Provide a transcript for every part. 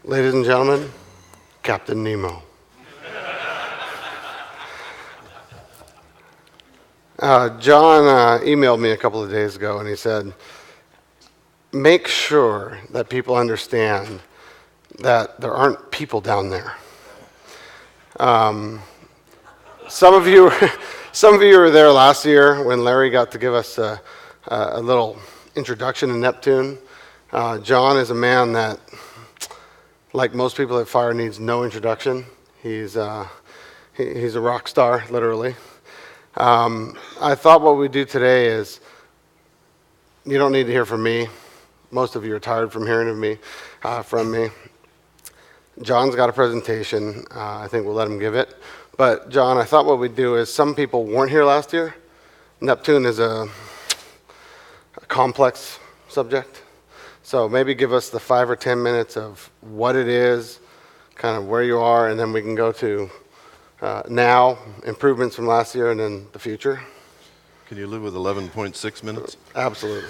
Ladies and gentlemen, Captain Nemo. John emailed me a couple of days ago and he said, make sure that people understand that there aren't people down there. Some of you were there last year when Larry got to give us a little introduction to Neptune. John is a man that, like most people at FiRe, needs no introduction. He's a rock star, literally. I thought what we'd do today is, you don't need to hear from me. Most of you are tired from hearing from me. John's got a presentation. I think we'll let him give it. But John, I thought what we'd do is, some people weren't here last year. Neptune is a complex subject. So maybe give us the 5 or 10 minutes of what it is, kind of where you are, and then we can go to now, improvements from last year, and then the future. Can you live with 11.6 minutes? Absolutely.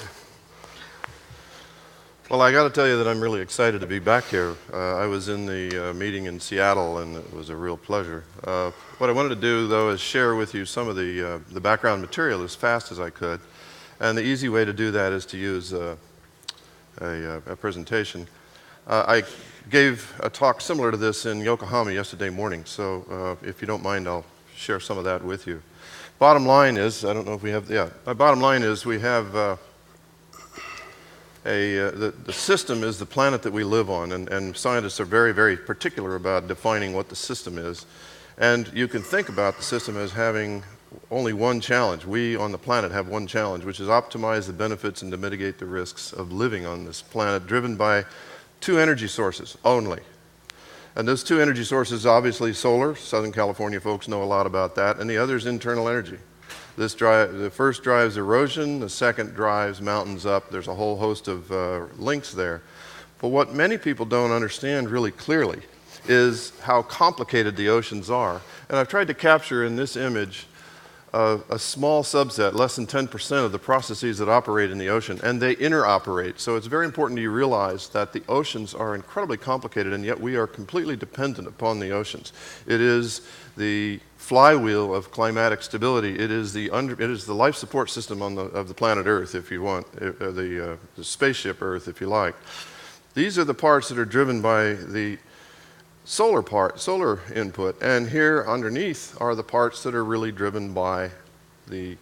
Well, I got to tell you that I'm really excited to be back here. I was in the meeting in Seattle, and it was a real pleasure. What I wanted to do, though, is share with you some of the background material as fast as I could. And the easy way to do that is to use a presentation. I gave a talk similar to this in Yokohama yesterday morning, so if you don't mind, I'll share some of that with you. Bottom line is, I don't know if we have, my bottom line is we have the system is the planet that we live on, and scientists are very, very particular about defining what the system is. And you can think about the system as having only one challenge. We on the planet have one challenge, which is optimize the benefits and to mitigate the risks of living on this planet, driven by 2 energy sources only. And those 2 energy sources, obviously solar, Southern California folks know a lot about that, and the other is internal energy. The first drives erosion, the second drives mountains up. There's a whole host of links there. But what many people don't understand really clearly is how complicated the oceans are. And I've tried to capture in this image a small subset, less than 10% of the processes that operate in the ocean, and they interoperate. So it's very important you realize that the oceans are incredibly complicated, and yet we are completely dependent upon the oceans. It is the flywheel of climatic stability. It is the life support system of the planet Earth, if you want, the spaceship Earth, if you like. These are the parts that are driven by the solar input, and here underneath are the parts that are really driven by the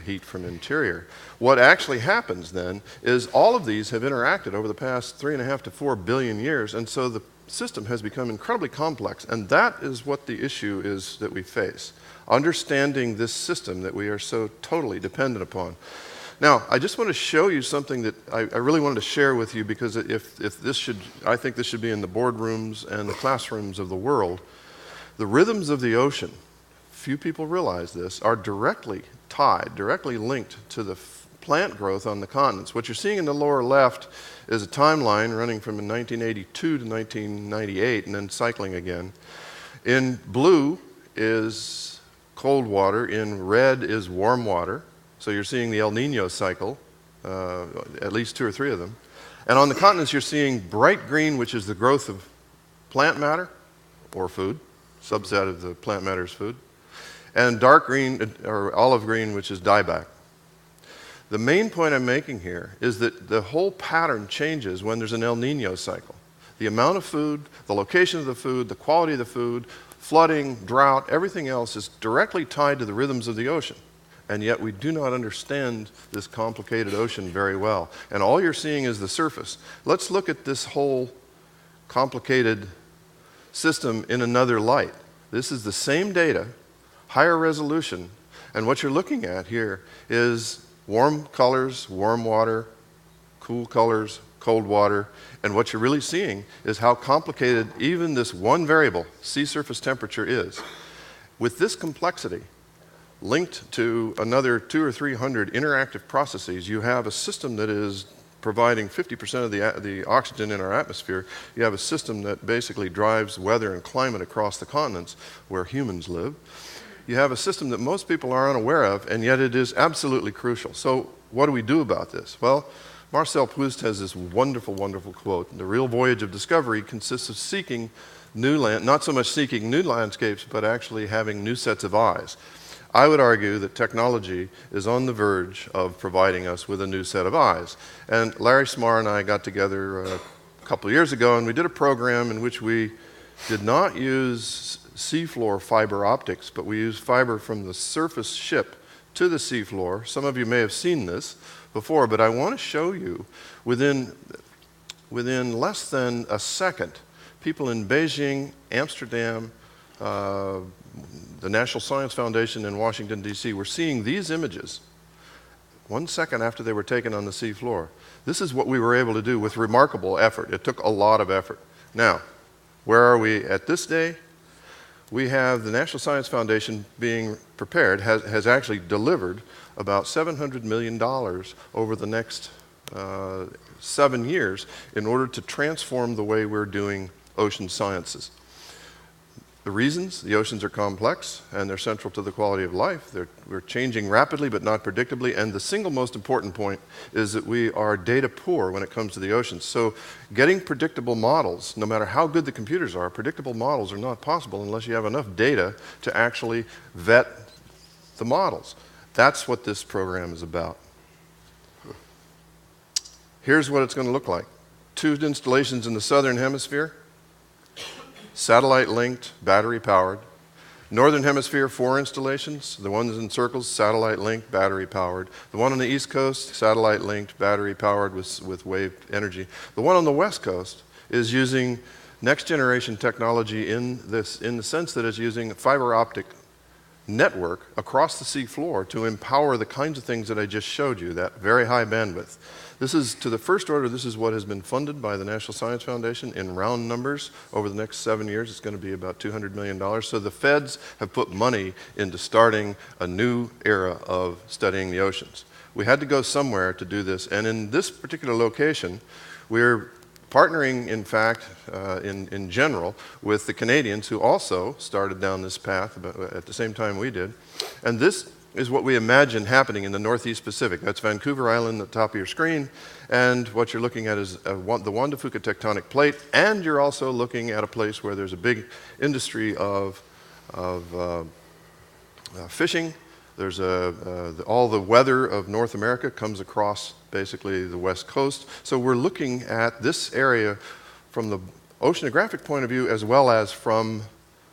heat from interior. What actually happens then is all of these have interacted over the past 3.5 to 4 billion years, and so the system has become incredibly complex, and that is what the issue is that we face. Understanding this system that we are so totally dependent upon. Now, I just want to show you something that I really wanted to share with you, because I think this should be in the boardrooms and the classrooms of the world. The rhythms of the ocean, few people realize this, are directly linked to the plant growth on the continents. What you're seeing in the lower left is a timeline running from 1982 to 1998 and then cycling again. In blue is cold water, in red is warm water. So you're seeing the El Nino cycle, at least 2 or 3 of them. And on the continents, you're seeing bright green, which is the growth of plant matter or food, subset of the plant matter's food, and dark green or olive green, which is dieback. The main point I'm making here is that the whole pattern changes when there's an El Nino cycle. The amount of food, the location of the food, the quality of the food, flooding, drought, everything else is directly tied to the rhythms of the ocean. And yet we do not understand this complicated ocean very well. And all you're seeing is the surface. Let's look at this whole complicated system in another light. This is the same data, higher resolution, and what you're looking at here is warm colors, warm water, cool colors, cold water, and what you're really seeing is how complicated even this one variable, sea surface temperature, is. With this complexity, linked to another 200 or 300 interactive processes, you have a system that is providing 50% of the oxygen in our atmosphere. You have a system that basically drives weather and climate across the continents where humans live. You have a system that most people are unaware of, and yet it is absolutely crucial. So what do we do about this? Well, Marcel Proust has this wonderful, wonderful quote. The real voyage of discovery consists of seeking new land, not so much seeking new landscapes, but actually having new sets of eyes. I would argue that technology is on the verge of providing us with a new set of eyes. And Larry Smarr and I got together a couple of years ago, and we did a program in which we did not use seafloor fiber optics, but we used fiber from the surface ship to the seafloor. Some of you may have seen this before, but I want to show you within less than a second, people in Beijing, Amsterdam, the National Science Foundation in Washington, D.C. were seeing these images 1 second after they were taken on the seafloor. This is what we were able to do with remarkable effort. It took a lot of effort. Now, where are we at this day? We have the National Science Foundation being prepared, has actually delivered about $700 million over the next 7 years in order to transform the way we're doing ocean sciences. The reasons, the oceans are complex and they're central to the quality of life. We're changing rapidly but not predictably, and the single most important point is that we are data poor when it comes to the oceans. So getting predictable models, no matter how good the computers are, predictable models are not possible unless you have enough data to actually vet the models. That's what this program is about. Here's what it's going to look like. 2 installations in the southern hemisphere, satellite-linked, battery-powered. Northern Hemisphere, 4 installations. The ones in circles, satellite-linked, battery-powered. The one on the East Coast, satellite-linked, battery-powered with wave energy. The one on the West Coast is using next-generation technology in the sense that it's using fiber optic network across the sea floor to empower the kinds of things that I just showed you, that very high bandwidth. This is, to the first order, this is what has been funded by the National Science Foundation in round numbers. Over the next 7 years, it's going to be about $200 million. So the feds have put money into starting a new era of studying the oceans. We had to go somewhere to do this, and in this particular location, we're partnering, in fact, in general, with the Canadians who also started down this path at the same time we did. And this is what we imagine happening in the Northeast Pacific. That's Vancouver Island at the top of your screen, and what you're looking at is the Juan de Fuca tectonic plate, and you're also looking at a place where there's a big industry of fishing. There's all the weather of North America comes across basically the west coast. So we're looking at this area from the oceanographic point of view as well as from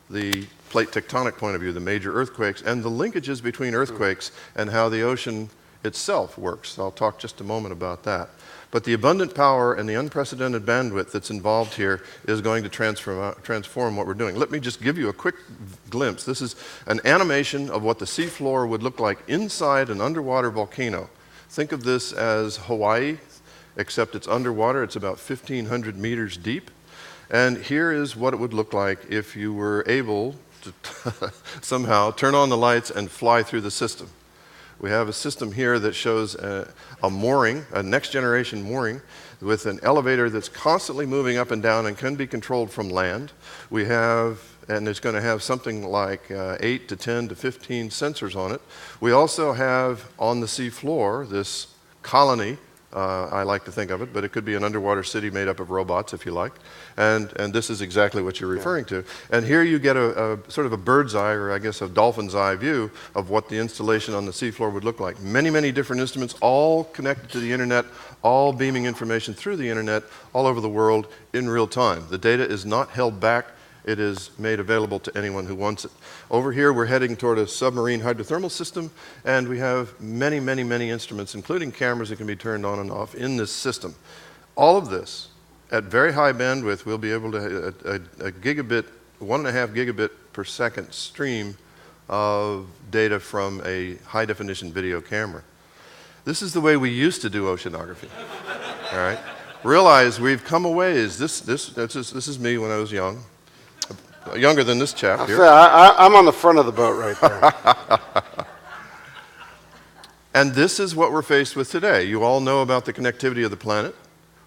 the plate tectonic point of view, the major earthquakes, and the linkages between earthquakes and how the ocean itself works. I'll talk just a moment about that. But the abundant power and the unprecedented bandwidth that's involved here is going to transform what we're doing. Let me just give you a quick glimpse. This is an animation of what the seafloor would look like inside an underwater volcano. Think of this as Hawaii, except it's underwater. It's about 1,500 meters deep. And here is what it would look like if you were able to somehow turn on the lights and fly through the system. We have a system here that shows a mooring, a next generation mooring, with an elevator that's constantly moving up and down and can be controlled from land. We have, and it's going to have something like 8 to 10 to 15 sensors on it. We also have on the sea floor this colony, I like to think of it, but it could be an underwater city made up of robots if you like. And this is exactly what you're referring to. And here you get a sort of a bird's eye, or I guess a dolphin's eye view of what the installation on the seafloor would look like. Many, many different instruments, all connected to the internet, all beaming information through the internet all over the world in real time. The data is not held back. It is made available to anyone who wants it. Over here, we're heading toward a submarine hydrothermal system, and we have many, many, many instruments, including cameras that can be turned on and off in this system. All of this, at very high bandwidth, we'll be able to, a gigabit, 1.5 gigabit per second stream of data from a high-definition video camera. This is the way we used to do oceanography, all right? Realize we've come a ways. This is me when I was young. Younger than this chap here. I'm on the front of the boat right there. And this is what we're faced with today. You all know about the connectivity of the planet.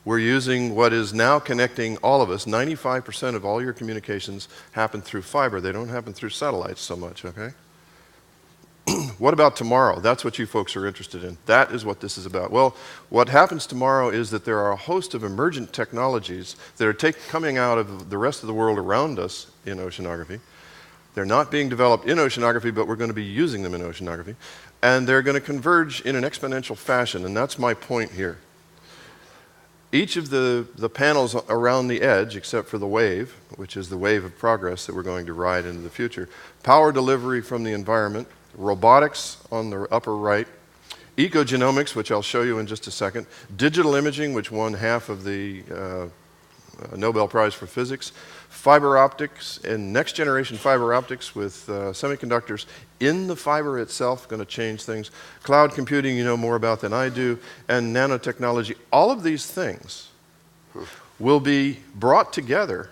We're using what is now connecting all of us. 95% of all your communications happen through fiber. They don't happen through satellites so much, okay? What about tomorrow? That's what you folks are interested in. That is what this is about. Well, what happens tomorrow is that there are a host of emergent technologies that are coming out of the rest of the world around us in oceanography. They're not being developed in oceanography, but we're going to be using them in oceanography. And they're going to converge in an exponential fashion, and that's my point here. Each of the panels around the edge, except for the wave, which is the wave of progress that we're going to ride into the future, power delivery from the environment, robotics on the upper right, ecogenomics, which I'll show you in just a second, digital imaging, which won half of the Nobel Prize for Physics, fiber optics, and next generation fiber optics with semiconductors in the fiber itself, going to change things. Cloud computing, you know more about than I do, and nanotechnology. All of these things will be brought together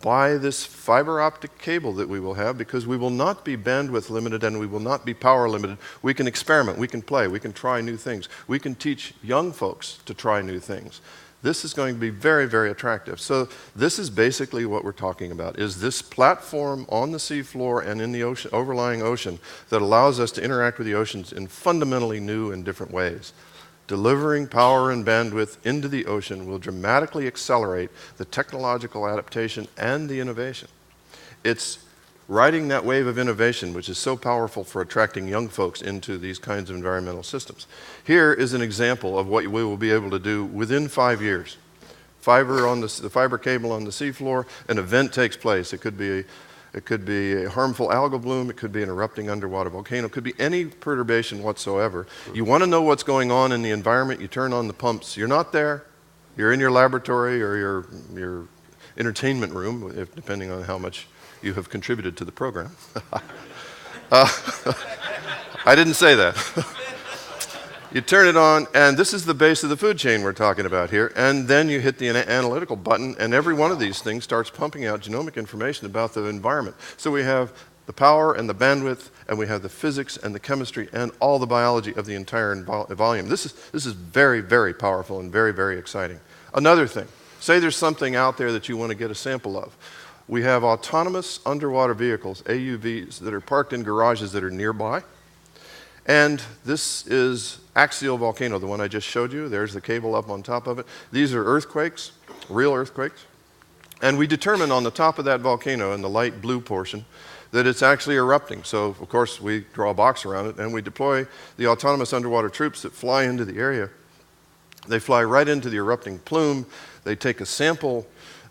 by this fiber optic cable that we will have, because we will not be bandwidth limited and we will not be power limited. We can experiment, we can play, we can try new things. We can teach young folks to try new things. This is going to be very, very attractive. So this is basically what we're talking about, is this platform on the seafloor and in the ocean, overlying ocean, that allows us to interact with the oceans in fundamentally new and different ways. Delivering power and bandwidth into the ocean will dramatically accelerate the technological adaptation and the innovation. It's riding that wave of innovation, which is so powerful for attracting young folks into these kinds of environmental systems. Here is an example of what we will be able to do within 5 years. The fiber cable on the seafloor, an event takes place. It could be a harmful algal bloom, it could be an erupting underwater volcano, it could be any perturbation whatsoever. You want to know what's going on in the environment, you turn on the pumps. You're not there, you're in your laboratory or your entertainment room, depending on how much you have contributed to the program. I didn't say that. You turn it on, and this is the base of the food chain we're talking about here, and then you hit the analytical button, and every one of these things starts pumping out genomic information about the environment. So we have the power and the bandwidth, and we have the physics and the chemistry and all the biology of the entire volume. This is very, very powerful and very, very exciting. Another thing, say there's something out there that you want to get a sample of. We have autonomous underwater vehicles, AUVs, that are parked in garages that are nearby. And this is axial volcano, the one I just showed you. There's the cable up on top of it. These are earthquakes, real earthquakes. And we determine on the top of that volcano, in the light blue portion, that it's actually erupting. So, of course, we draw a box around it, and we deploy the autonomous underwater troops that fly into the area. They fly right into the erupting plume. They take a sample.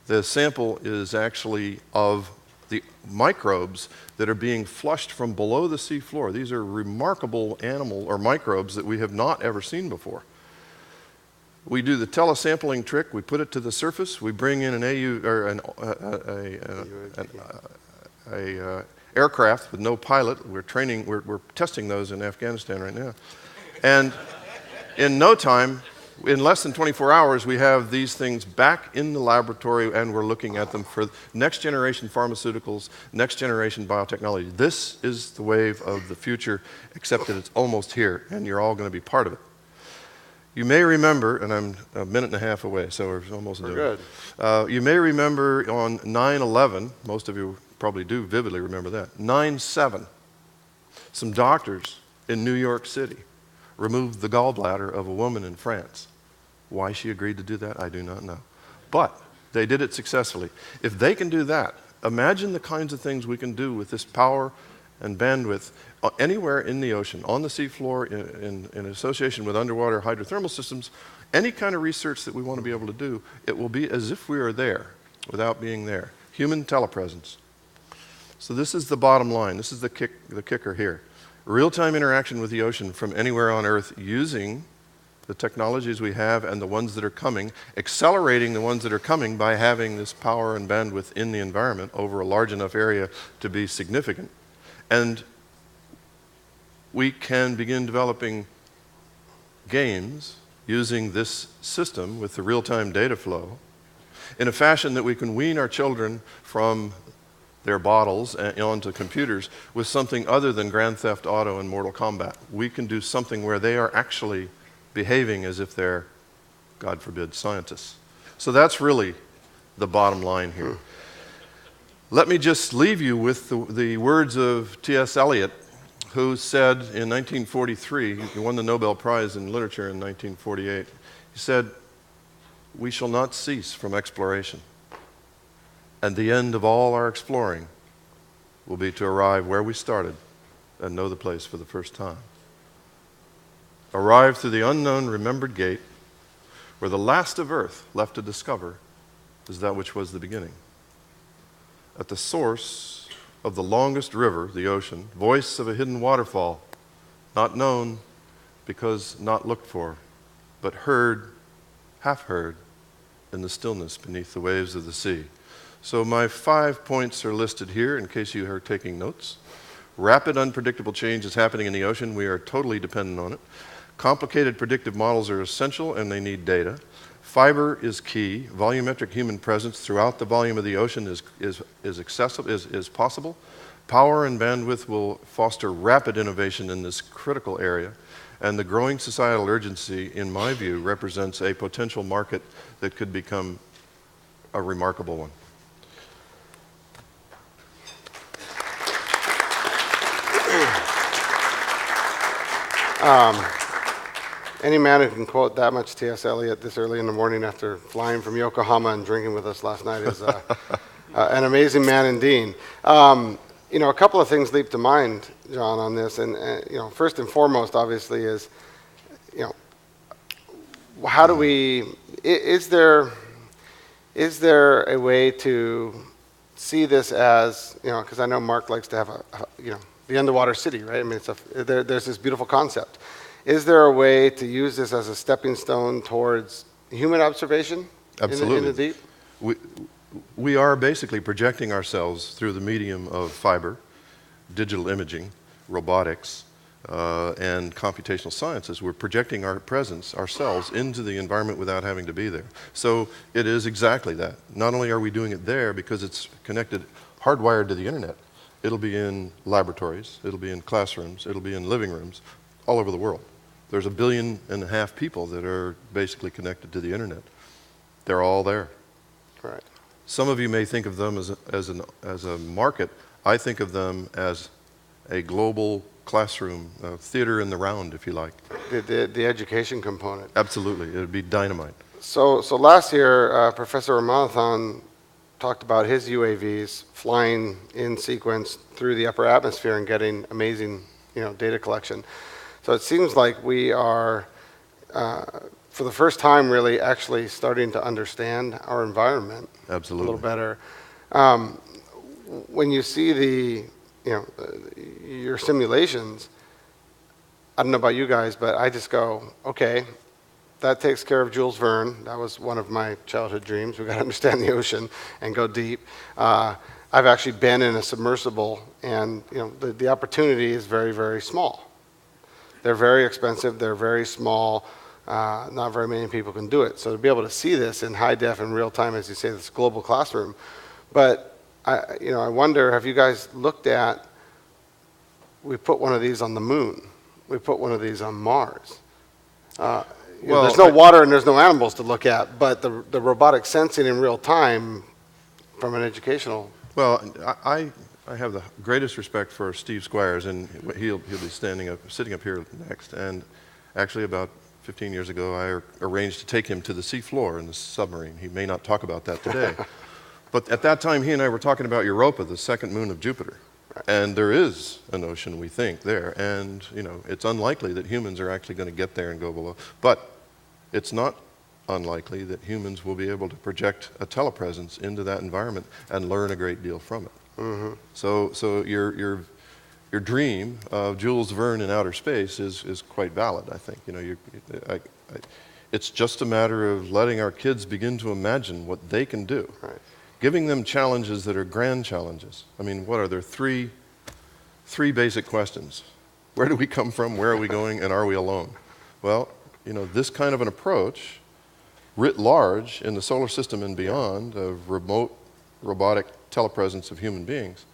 The sample is actually of the microbes that are being flushed from below the seafloor. These are remarkable animal or microbes that we have not ever seen before. We do the telesampling trick. We put it to the surface. We bring in an aircraft with no pilot. We're testing those in Afghanistan right now. And in no time, in less than 24 hours, we have these things back in the laboratory, and we're looking at them for next generation pharmaceuticals, next generation biotechnology. This is the wave of the future, except that it's almost here, and you're all going to be part of it. You may remember, and I'm a minute and a half away, so we're almost done. Good. You may remember on 9/11, most of you probably do vividly remember that, 9/7, some doctors in New York City removed the gallbladder of a woman in France. Why she agreed to do that, I do not know. But they did it successfully. If they can do that, imagine the kinds of things we can do with this power and bandwidth anywhere in the ocean, on the seafloor, in association with underwater hydrothermal systems, any kind of research that we want to be able to do, it will be as if we are there without being there. Human telepresence. So this is the bottom line. This is the kicker here. Real-time interaction with the ocean from anywhere on Earth using the technologies we have and the ones that are coming, accelerating the ones that are coming by having this power and bandwidth in the environment over a large enough area to be significant. And we can begin developing games using this system with the real-time data flow in a fashion that we can wean our children from their bottles onto computers with something other than Grand Theft Auto and Mortal Kombat. We can do something where they are actually behaving as if they're, God forbid, scientists. So that's really the bottom line here. Let me just leave you with the words of T.S. Eliot, who said in 1943, he won the Nobel Prize in Literature in 1948, he said, "We shall not cease from exploration, and the end of all our exploring will be to arrive where we started and know the place for the first time. Arrive through the unknown remembered gate, where the last of earth left to discover is that which was the beginning. At the source of the longest river, the ocean, voice of a hidden waterfall, not known because not looked for, but heard, half heard, in the stillness beneath the waves of the sea." So my 5 points are listed here in case you are taking notes. Rapid, unpredictable change is happening in the ocean. We are totally dependent on it. Complicated predictive models are essential and they need data. Fiber is key. Volumetric human presence throughout the volume of the ocean is possible. Power and bandwidth will foster rapid innovation in this critical area. And the growing societal urgency, in my view, represents a potential market that could become a remarkable one. Any man who can quote that much T.S. Eliot this early in the morning after flying from Yokohama and drinking with us last night is an amazing man indeed. A couple of things leap to mind, John, on this, and first and foremost, obviously, is how do we? Is there a way to see this as because I know Mark likes to have the underwater city, right? I mean, there's this beautiful concept. Is there a way to use this as a stepping stone towards human observation? Absolutely. In the deep? We are basically projecting ourselves through the medium of fiber, digital imaging, robotics, and computational sciences. We're projecting our presence, ourselves, into the environment without having to be there. So it is exactly that. Not only are we doing it there because it's connected, hardwired to the internet, it'll be in laboratories, it'll be in classrooms, it'll be in living rooms, all over the world. There's 1.5 billion people that are basically connected to the internet. They're all there. Right. Some of you may think of them as a market. I think of them as a global classroom, theater in the round, if you like. The education component. Absolutely. It would be dynamite. So last year, Professor Ramanathan talked about his UAVs flying in sequence through the upper atmosphere and getting amazing data collection. So it seems like we are, for the first time, really actually starting to understand our environment Absolutely. a little better. When you see your simulations, I don't know about you guys, but I just go, okay, that takes care of Jules Verne. That was one of my childhood dreams. We've got to understand the ocean and go deep. I've actually been in a submersible, and the opportunity is very, very small. They're very expensive. They're very small. Not very many people can do it. So to be able to see this in high def in real time, as you say, this global classroom. But I wonder, have you guys looked at? We put one of these on the moon. We put one of these on Mars. There's no water and there's no animals to look at, but the robotic sensing in real time from an educational. Well, I have the greatest respect for Steve Squires, and he'll be sitting up here next. And actually, about 15 years ago, I arranged to take him to the sea floor in the submarine. He may not talk about that today, but at that time, he and I were talking about Europa, the second moon of Jupiter. Right. And there is an ocean, we think, there. And it's unlikely that humans are actually going to get there and go below. But it's not unlikely that humans will be able to project a telepresence into that environment and learn a great deal from it. Mm-hmm. So your dream of Jules Verne in outer space is quite valid, I think. It's just a matter of letting our kids begin to imagine what they can do. Right. Giving them challenges that are grand challenges. I mean, what are there? Three basic questions. Where do we come from? Where are we going? And are we alone? Well, this kind of an approach, writ large in the solar system and beyond, of remote robotic telepresence of human beings,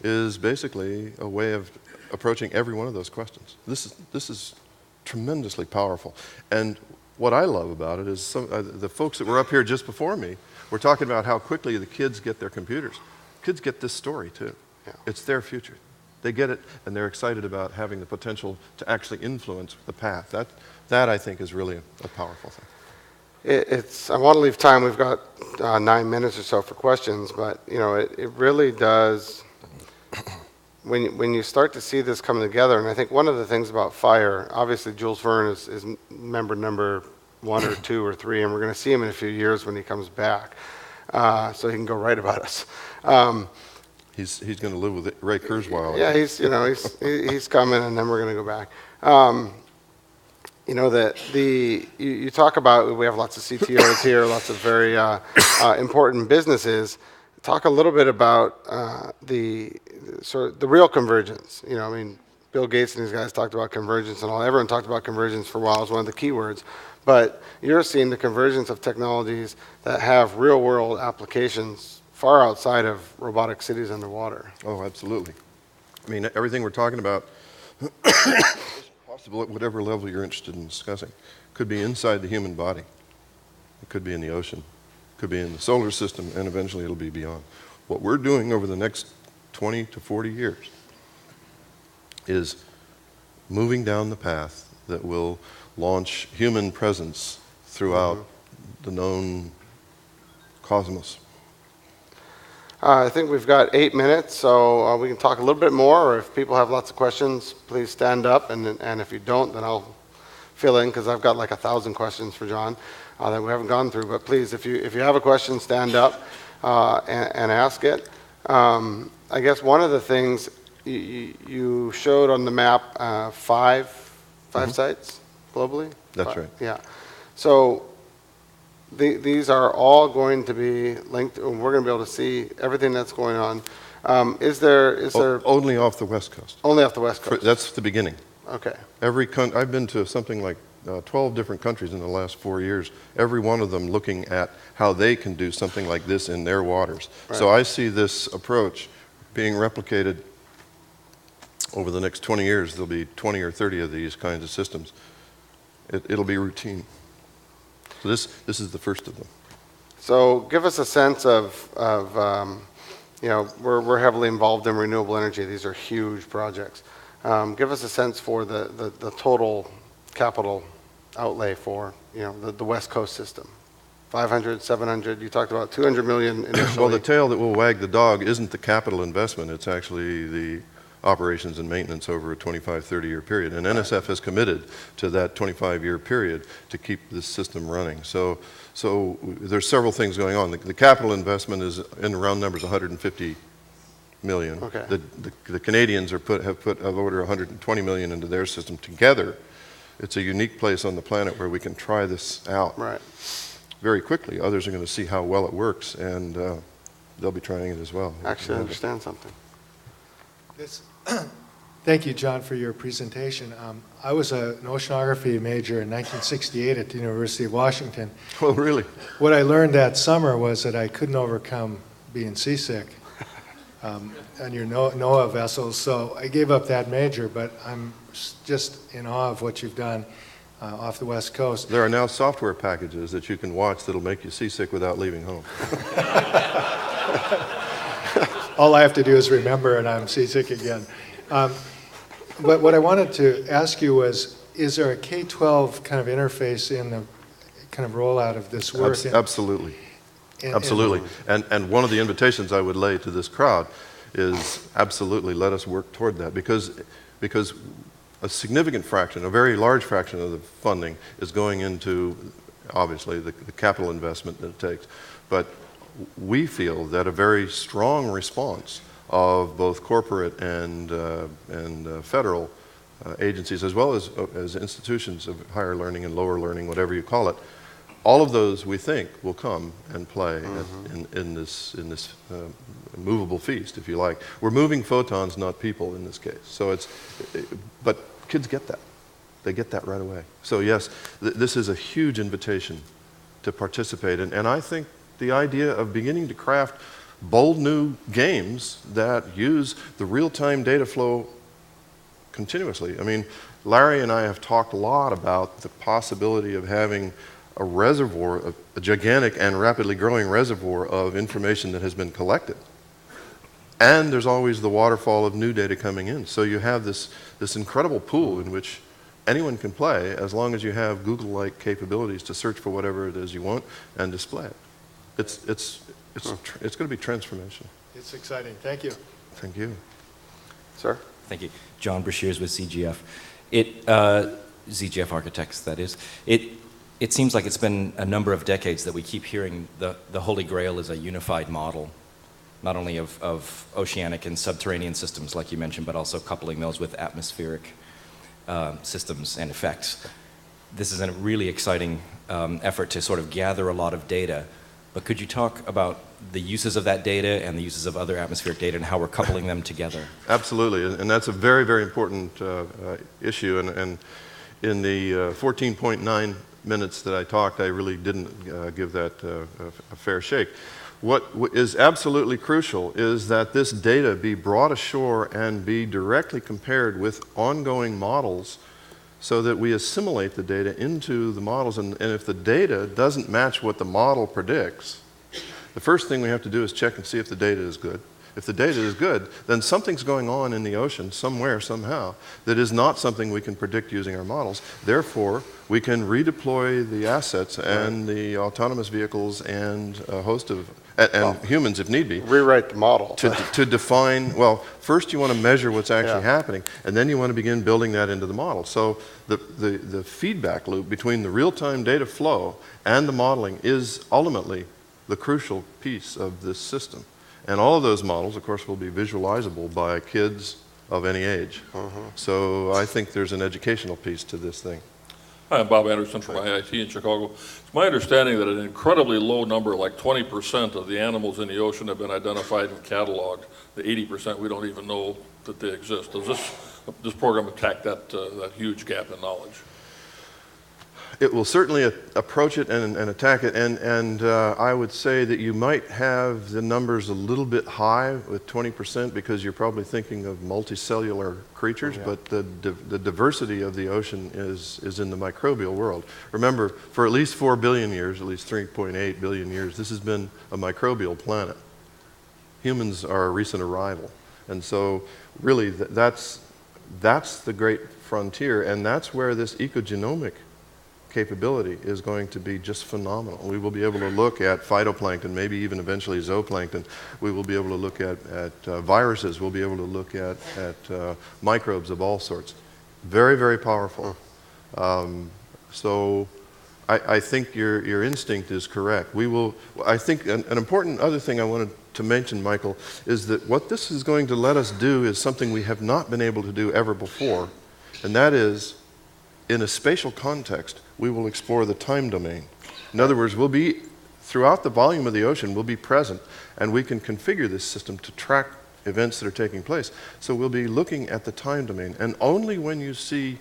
is basically a way of approaching every one of those questions. This is tremendously powerful. And what I love about it is the folks that were up here just before me were talking about how quickly the kids get their computers. Kids get this story too. Yeah. It's their future. They get it, and they're excited about having the potential to actually influence the path. That I think is really a powerful thing. I want to leave time. We've got 9 minutes or so for questions, but it really does. When you start to see this coming together, and I think one of the things about FiRe, obviously Jules Verne is member number 1 or 2 or 3, and we're going to see him in a few years when he comes back, so he can go write about us. He's going to live with Ray Kurzweil. Yeah, he's coming, and then we're going to go back. You talk about, we have lots of CTOs here, lots of very important businesses. Talk a little bit about the real convergence. Bill Gates and these guys talked about convergence and all. Everyone talked about convergence for a while as one of the keywords. But you're seeing the convergence of technologies that have real-world applications far outside of robotic cities underwater. Oh, absolutely. Everything we're talking about, possible at whatever level you're interested in discussing, could be inside the human body. It could be in the ocean. It could be in the solar system, and eventually it'll be beyond. What we're doing over the next 20 to 40 years is moving down the path that will launch human presence throughout the known cosmos. I think we've got 8 minutes, so we can talk a little bit more, or if people have lots of questions, please stand up, and if you don't, then I'll fill in, because I've got like 1,000 questions for John that we haven't gone through. But please, if you have a question, stand up and ask it. I guess one of the things you showed on the map, five sites globally? That's right. Yeah. So these are all going to be linked, and we're going to be able to see everything that's going on. Is there only off the West Coast? Only off the West Coast. That's the beginning. Okay. I've been to something like 12 different countries in the last 4 years, every one of them looking at how they can do something like this in their waters. Right. So I see this approach being replicated over the next 20 years. There'll be 20 or 30 of these kinds of systems. It'll be routine. So this is the first of them. So give us a sense of we're heavily involved in renewable energy. These are huge projects. Give us a sense for the total capital outlay for the West Coast system. 500, 700. You talked about 200 million initially. Well, the tail that will wag the dog isn't the capital investment. It's actually the operations and maintenance over a 25, 30-year period. And NSF has committed to that 25-year period to keep this system running. So there's several things going on. The capital investment is, in round numbers, 150 million. Okay. The Canadians have put of order 120 million into their system together. It's a unique place on the planet where we can try this out very quickly. Others are going to see how well it works, and they'll be trying it as well. Actually understand something. Thank you, John, for your presentation. I was an oceanography major in 1968 at the University of Washington. Oh, really? What I learned that summer was that I couldn't overcome being seasick on your NOAA vessels, so I gave up that major, but I'm just in awe of what you've done off the West Coast. There are now software packages that you can watch that'll make you seasick without leaving home. All I have to do is remember and I'm seasick again. But what I wanted to ask you was, is there a K-12 kind of interface in the kind of rollout of this work? Absolutely. Absolutely. And one of the invitations I would lay to this crowd is absolutely let us work toward that, because a significant fraction, a very large fraction of the funding is going into, obviously, the capital investment that it takes. But we feel that a very strong response of both corporate and federal agencies, as well as institutions of higher learning and lower learning, whatever you call it, all of those we think will come and play in this movable feast, if you like. We're moving photons, not people, in this case. So but kids get that. They get that right away. So yes, this is a huge invitation to participate in, and I think the idea of beginning to craft bold new games that use the real-time data flow continuously. I mean, Larry and I have talked a lot about the possibility of having a reservoir, a gigantic and rapidly growing reservoir of information that has been collected, And there's always the waterfall of new data coming in. So you have this incredible pool in which anyone can play as long as you have Google-like capabilities to search for whatever it is you want and display it. It's going to be transformational. It's exciting. Thank you. Thank you. Sir? Thank you. John Brashears with CGF. ZGF Architects, that is. It seems like it's been a number of decades that we keep hearing the Holy Grail is a unified model, not only of oceanic and subterranean systems, like you mentioned, but also coupling those with atmospheric systems and effects. This is a really exciting effort to sort of gather a lot of data. But could you talk about the uses of that data and the uses of other atmospheric data and how we're coupling them together? Absolutely, and that's a very, very important issue. And in the 14.9 minutes that I talked, I really didn't give that a fair shake. What is absolutely crucial is that this data be brought ashore and be directly compared with ongoing models so that we assimilate the data into the models. And if the data doesn't match what the model predicts, the first thing we have to do is check and see if the data is good. If the data is good, then something's going on in the ocean somewhere, somehow, that is not something we can predict using our models. Therefore, we can redeploy the assets and the autonomous vehicles and a host of, and humans if need be. Rewrite the model. To define, well, first you want to measure what's actually happening, and then you want to begin building that into the model. So the feedback loop between the real-time data flow and the modeling is ultimately the crucial piece of this system. And all of those models, of course, will be visualizable by kids of any age. So I think there's an educational piece to this thing. Hi, I'm Bob Anderson from IIT in Chicago. It's my understanding that an incredibly low number, like 20% of the animals in the ocean have been identified and cataloged. The 80% we don't even know that they exist. Does this program attack that huge gap in knowledge? It will certainly approach it and attack it, and I would say that you might have the numbers a little bit high with 20% because you're probably thinking of multicellular creatures, but the diversity of the ocean is in the microbial world. Remember, for at least 4 billion years, at least 3.8 billion years, this has been a microbial planet. Humans are a recent arrival, and so really that's the great frontier, and that's where this ecogenomic capability is going to be just phenomenal. We will be able to look at phytoplankton, maybe even eventually zooplankton. We will be able to look at viruses. We'll be able to look at microbes of all sorts. Very, very powerful. So I think your instinct is correct. I think an important other thing I wanted to mention, Michael, is that what this is going to let us do is something we have not been able to do ever before, and that is, in a spatial context, we will explore the time domain. In other words, we'll be, throughout the volume of the ocean, we'll be present, and we can configure this system to track events that are taking place. So we'll be looking at the time domain, and only when you see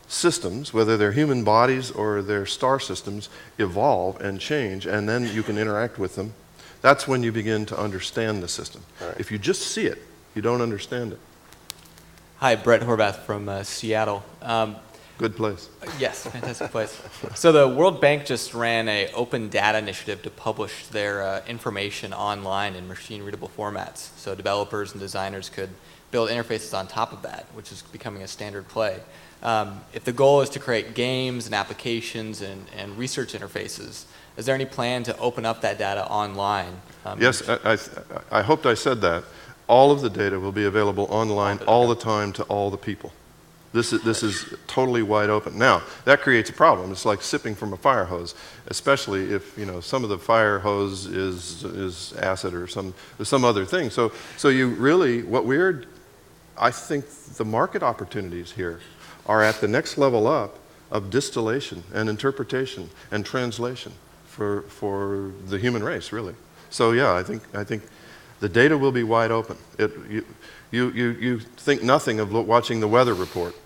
systems, whether they're human bodies or they're star systems, evolve and change, and then you can interact with them, that's when you begin to understand the system. Right. If you just see it, you don't understand it. Hi, Brett Horvath from Seattle. Good place. Yes, fantastic place. So the World Bank just ran an open data initiative to publish their information online in machine-readable formats. So developers and designers could build interfaces on top of that, which is becoming a standard play. If the goal is to create games and applications and research interfaces, is there any plan to open up that data online? Yes, I hoped I said that. All of the data will be available online all the time to all the people. This is totally wide open. Now, that creates a problem. It's like sipping from a fire hose, especially if some of the fire hose is acid or some other thing. So you really, I think the market opportunities here are at the next level up of distillation and interpretation and translation for the human race, really. So yeah, I think the data will be wide open. You think nothing of watching the weather report.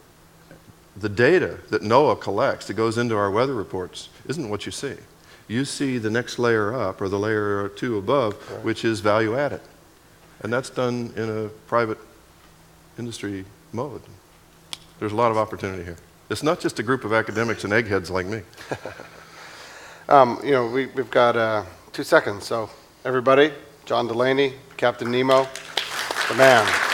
The data that NOAA collects that goes into our weather reports isn't what you see. You see the next layer up or the layer or two above, which is value added. And that's done in a private industry mode. There's a lot of opportunity here. It's not just a group of academics and eggheads like me. We've got 2 seconds, so everybody, John Delaney, Captain Nemo, The man.